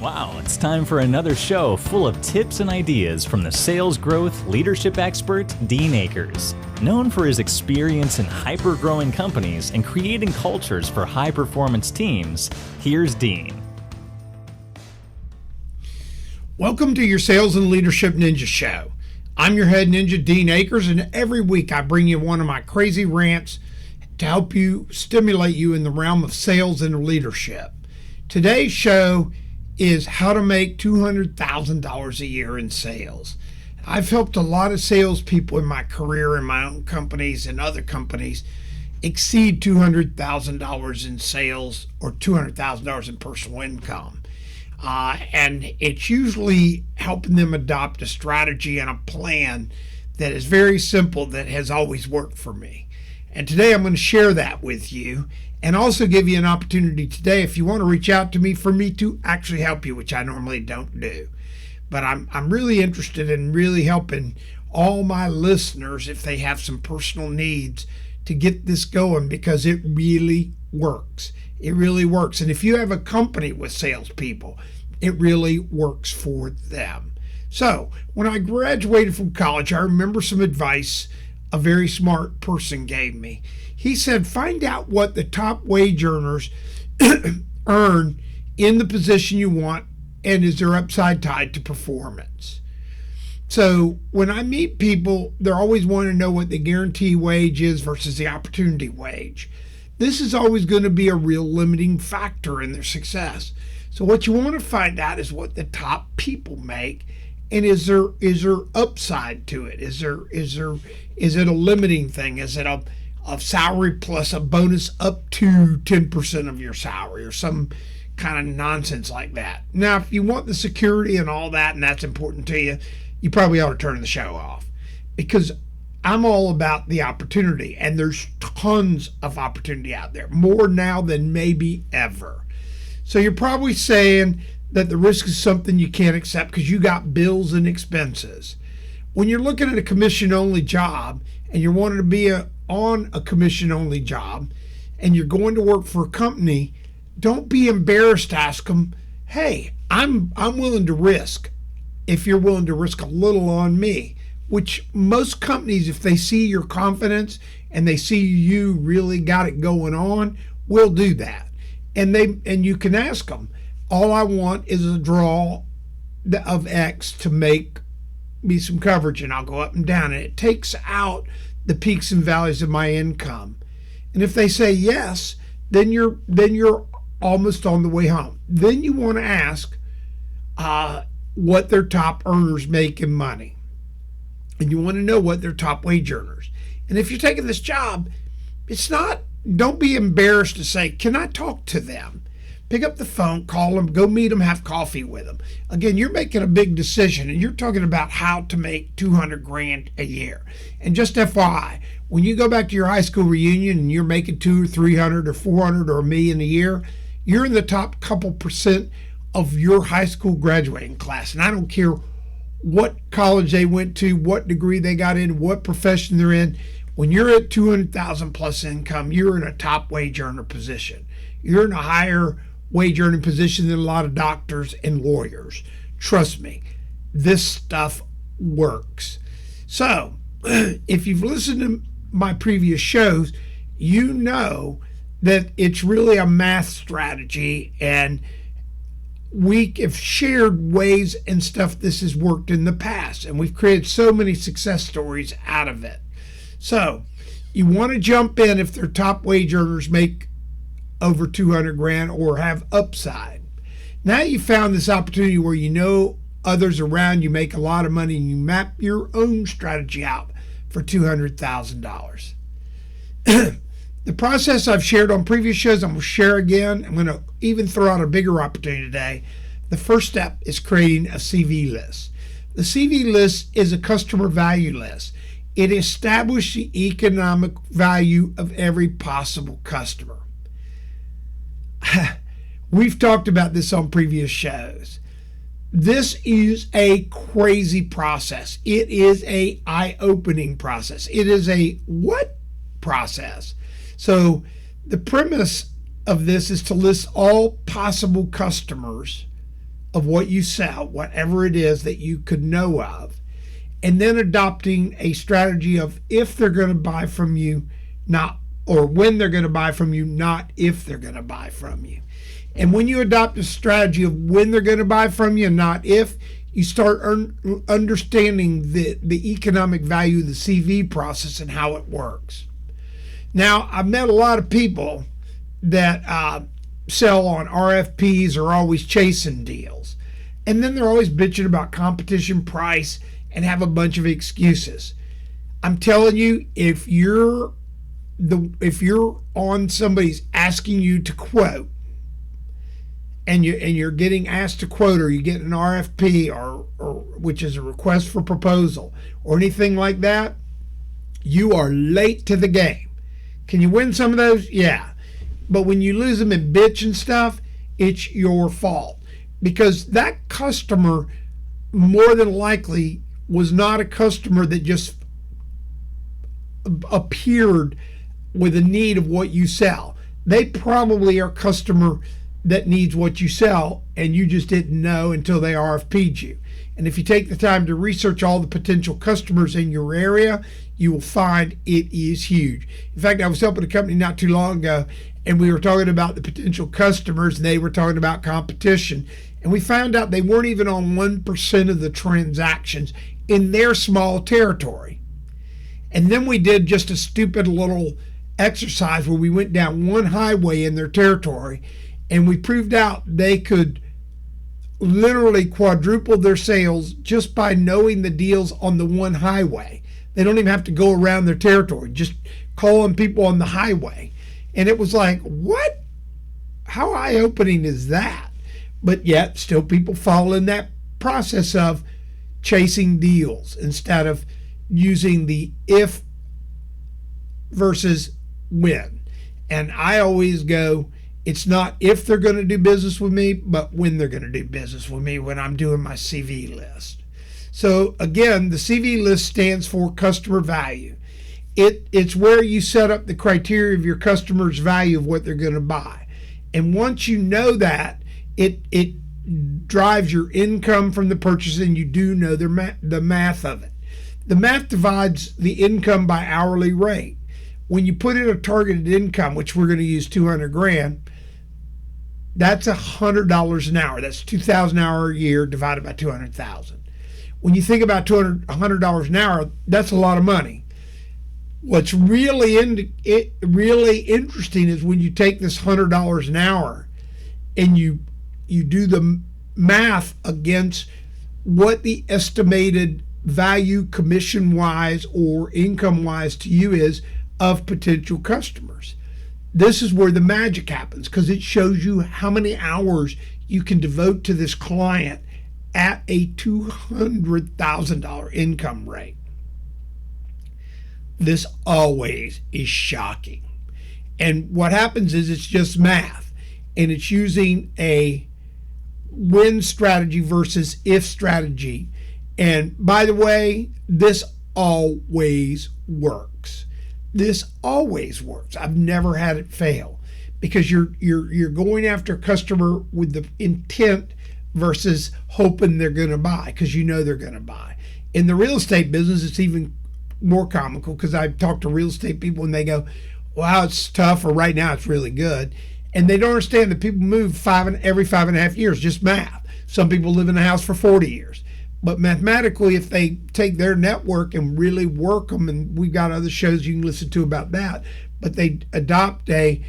Wow, it's time for another show full of tips and ideas from the sales growth leadership expert, Dean Akers. Known for his experience in hyper-growing companies and creating cultures for high-performance teams, here's Dean. Welcome to your Sales and Leadership Ninja Show. I'm your head ninja, Dean Akers, and every week I bring you one of my crazy rants to help you stimulate you in the realm of sales and leadership. Today's show is how to make $200,000 a year in sales. I've helped a lot of salespeople in my career, in my own companies and other companies, exceed $200,000 in sales or $200,000 in personal income. And it's usually helping them adopt a strategy and a plan that is very simple that has always worked for me. And today I'm going to share that with you and also give you an opportunity today if you want to reach out to me for me to actually help you, which I normally don't do. But I'm really interested in really helping all my listeners if they have some personal needs to get this going because it really works. It really works. And if you have a company with salespeople, it really works for them. So when I graduated from college, I remember some advice a very smart person gave me. He said, find out what the top wage earners earn in the position you want and is their upside tied to performance. So when I meet people, they're always wanting to know what the guarantee wage is versus the opportunity wage. This is always going to be a real limiting factor in their success. So what you want to find out is what the top people make, and is there upside to it? Is it a limiting thing? Is it a salary plus a bonus up to 10% of your salary or some kind of nonsense like that? Now, if you want the security and all that, and that's important to you, you probably ought to turn the show off, because I'm all about the opportunity, and there's tons of opportunity out there, more now than maybe ever. So you're probably saying that the risk is something you can't accept because you got bills and expenses. When you're looking at a commission-only job and you're wanting to be on a commission-only job and you're going to work for a company, don't be embarrassed to ask them, hey, I'm willing to risk if you're willing to risk a little on me, which most companies, if they see your confidence and they see you really got it going on, will do that. And you can ask them, all I want is a draw of X to make me some coverage, and I'll go up and down, and it takes out the peaks and valleys of my income. And if they say yes, then you're almost on the way home. Then you want to ask what their top earners make in money, and you want to know what their top wage earners. And if you're taking this job, don't be embarrassed to say, can I talk to them? Pick up the phone, call them, go meet them, have coffee with them. Again, you're making a big decision, and you're talking about how to make $200,000 a year. And just FYI, when you go back to your high school reunion and you're making $200,000 or $300,000 or $400,000 or $1 million a year, you're in the top couple percent of your high school graduating class. And I don't care what college they went to, what degree they got in, what profession they're in. When you're at $200,000 plus income, you're in a top wage earner position. You're in a higher wage earning position than a lot of doctors and lawyers. Trust me, this stuff works. So if you've listened to my previous shows, you know that it's really a math strategy, and we have shared ways and stuff this has worked in the past, and we've created so many success stories out of it. So you want to jump in if their top wage earners make over $200,000 or have upside. Now you found this opportunity where you know others around you make a lot of money, and you map your own strategy out for $200,000. The process I've shared on previous shows, I'm going to share again. I'm going to even throw out a bigger opportunity today. The first step is creating a CV list. The CV list is a customer value list. It establishes the economic value of every possible customer. We've talked about this on previous shows. This is a crazy process. It is a eye-opening process. It is a what process? So the premise of this is to list all possible customers of what you sell, whatever it is that you could know of, and then adopting a strategy of if they're going to buy from you, not or when they're going to buy from you, not if they're going to buy from you. And when you adopt a strategy of when they're going to buy from you, not if, you start understanding the economic value of the CV process and how it works. Now, I've met a lot of people that sell on RFPs or always chasing deals. And then they're always bitching about competition, price, and have a bunch of excuses. I'm telling you, if you're on somebody's asking you to quote, and you're getting asked to quote, or you get an RFP or which is a request for proposal or anything like that, you are late to the game. Can you win some of those? Yeah. But when you lose them in bitch and stuff, it's your fault. Because that customer more than likely was not a customer that just appeared with a need of what you sell. They probably are a customer that needs what you sell, and you just didn't know until they RFP'd you. And if you take the time to research all the potential customers in your area, you will find it is huge. In fact, I was helping a company not too long ago, and we were talking about the potential customers, and they were talking about competition. And we found out they weren't even on 1% of the transactions in their small territory. And then we did just a stupid little exercise where we went down one highway in their territory, and we proved out they could literally quadruple their sales just by knowing the deals on the one highway. They don't even have to go around their territory, just calling people on the highway. And it was like, what? How eye-opening is that? But yet still people fall in that process of chasing deals instead of using the if versus when. And I always go, it's not if they're going to do business with me, but when they're going to do business with me when I'm doing my CV list. So again, the CV list stands for customer value. It's where you set up the criteria of your customer's value of what they're going to buy. And once you know that, it drives your income from the purchase, and you do know the math of it. The math divides the income by hourly rate. When you put in a targeted income, which we're going to use 200 grand, that's $100 an hour. That's 2,000 hours a year divided by 200,000. When you think about $100 an hour, that's a lot of money. What's really interesting is when you take this $100 an hour and you do the math against what the estimated value commission-wise or income-wise to you is of potential customers. This is where the magic happens, because it shows you how many hours you can devote to this client at a $200,000 income rate. This always is shocking. And what happens is it's just math, and it's using a when strategy versus if strategy. And by the way, this always works. This always works. I've never had it fail, because you're going after a customer with the intent versus hoping they're going to buy, because you know they're going to buy. In the real estate business, it's even more comical, because I've talked to real estate people and they go, wow, it's tough, or right now it's really good. And they don't understand that people move every 5.5 years, just math. Some people live in a house for 40 years. But mathematically, if they take their network and really work them, and we've got other shows you can listen to about that, but they adopt a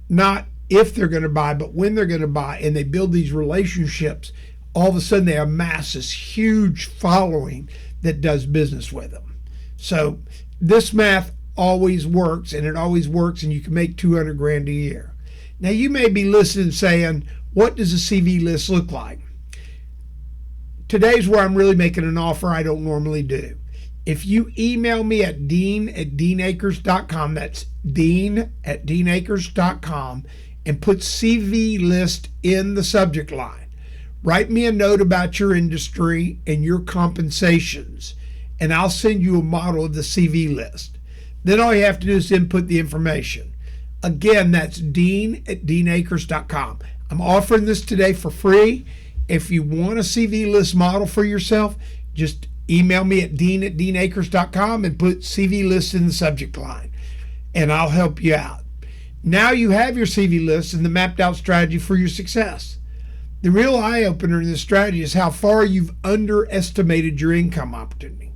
not if they're going to buy, but when they're going to buy, and they build these relationships, all of a sudden they amass this huge following that does business with them. So this math always works, and it always works, and you can make 200 grand a year. Now you may be listening saying, what does a CV list look like? Today's where I'm really making an offer I don't normally do. If you email me at dean@deanakers.com, that's dean@deanakers.com, and put CV list in the subject line. Write me a note about your industry and your compensations, and I'll send you a model of the CV list. Then all you have to do is input the information. Again, that's dean@deanakers.com. I'm offering this today for free. If you want a CV list model for yourself, just email me at dean@deanakers.com and put CV list in the subject line, and I'll help you out. Now you have your CV list and the mapped out strategy for your success. The real eye opener in this strategy is how far you've underestimated your income opportunity.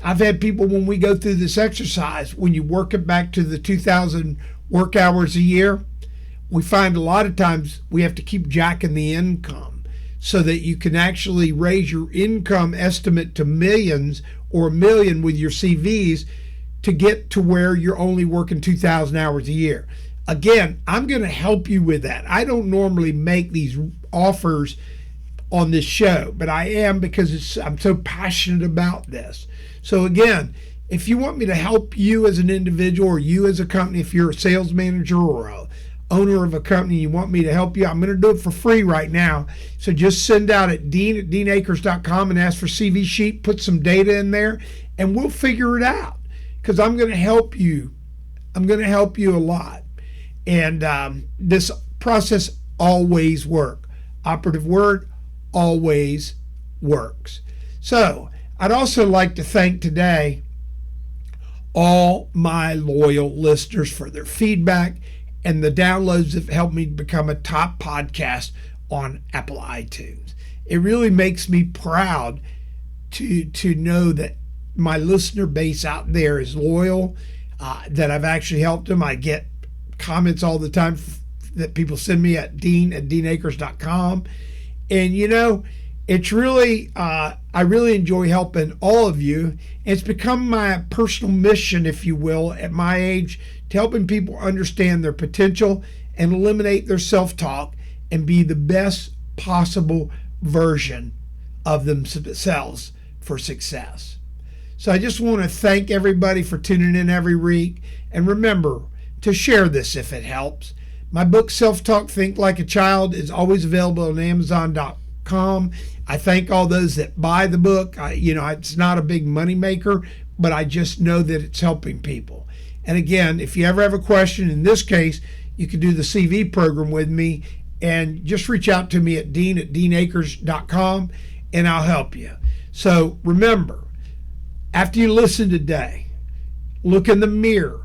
I've had people, when we go through this exercise, when you work it back to the 2,000 work hours a year, we find a lot of times we have to keep jacking the income so that you can actually raise your income estimate to millions or a million with your CVs to get to where you're only working 2,000 hours a year. Again, I'm going to help you with that. I don't normally make these offers on this show, but I am because I'm so passionate about this. So again, if you want me to help you as an individual or you as a company, if you're a sales manager or a owner of a company, you want me to help you, I'm going to do it for free right now. So just send out at dean@deanakers.com and ask for CV sheet, put some data in there, and we'll figure it out, because I'm going to help you. I'm going to help you a lot. And this process always works. Operative word, always works. So I'd also like to thank today all my loyal listeners for their feedback and the downloads that have helped me become a top podcast on Apple iTunes. It really makes me proud to know that my listener base out there is loyal, that I've actually helped them. I get comments all the time that people send me at dean@deanakers.com. And you know, it's really, I really enjoy helping all of you. It's become my personal mission, if you will, at my age, to helping people understand their potential and eliminate their self-talk and be the best possible version of themselves for success. So I just want to thank everybody for tuning in every week. And remember to share this if it helps. My book, Self-Talk, Think Like a Child, is always available on Amazon.com. I thank all those that buy the book. It's not a big money maker, but I just know that it's helping people. And again, if you ever have a question, in this case, you can do the CV program with me and just reach out to me at dean@deanakers.com and I'll help you. So remember, after you listen today, look in the mirror.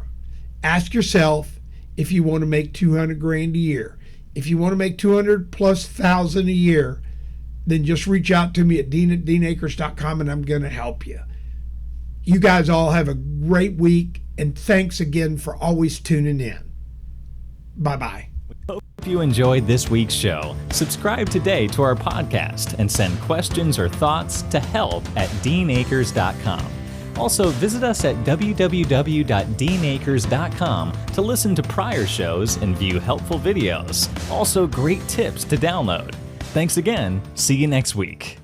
Ask yourself if you want to make 200 grand a year. If you want to make 200,000+ a year, then just reach out to me at dean@deanakers.com and I'm going to help you. You guys all have a great week, and thanks again for always tuning in. Bye-bye. Hope you enjoyed this week's show. Subscribe today to our podcast and send questions or thoughts to help@deanakers.com. Also, visit us at www.deanakers.com to listen to prior shows and view helpful videos. Also, great tips to download. Thanks again. See you next week.